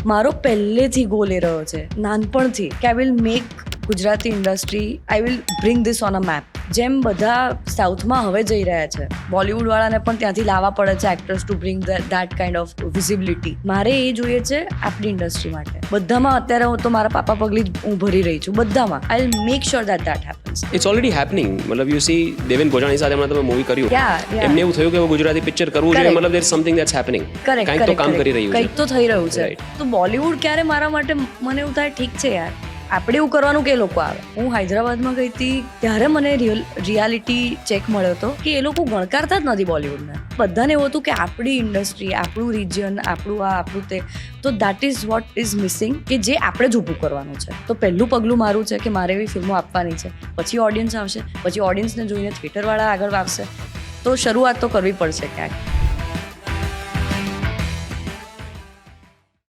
મારો પહેલેથી ગોલ એ રહ્યો છે નાનપણથી કે આઈ will make Gujarati industry, I will bring this on a map. જેમ બધા સાઉથમાં હવે જઈ રહ્યા છે, બોલિવૂડ વાળાને પણ ત્યાંથી લાવવા પડે છે actors to bring that kind of visibility. મારે એ જોઈએ છે આપણી ઇન્ડસ્ટ્રી માટે. બધામાં અત્યારે હું તો મારા પાપા પગલી જ હું ભરી રહી છું, બધામાં. I will make sure that happens. It's already happening. મતલબ યુ સી દેવેન ગોજાણી સાથે હમણાં તમે મૂવી કર્યું, એમને એવું થયું કે હવે ગુજરાતી પિક્ચર કરવું જોઈએ. મતલબ દેર સમથિંગ ધેટ્સ હેપનિંગ. કંઈક તો કામ કરી રહ્યું છે, કંઈક તો થઈ રહ્યું છે. તો બોલિવૂડ ક્યારે મારા માટે મને એવું થાય ઠીક છે યાર, આપણે એવું કરવાનું કે એ લોકો આવે. હું હૈદરાબાદમાં ગઈ હતી ત્યારે મને રિયાલિટી ચેક મળ્યો હતો કે એ લોકો ગણકારતા જ નથી બોલિવૂડને. બધાને એવું હતું કે આપણી ઇન્ડસ્ટ્રી, આપણું રિજિયન, આપણું આ, આપણું તે. તો that is what is missing, કે જે આપણે જ ઊભું કરવાનું છે. તો પહેલું પગલું મારું છે કે મારે એવી ફિલ્મો આપવાની છે. પછી ઓડિયન્સ આવશે, પછી ઓડિયન્સને જોઈને થિયેટરવાળા આગળ આવશે. તો શરૂઆત તો કરવી પડશે ક્યાંક.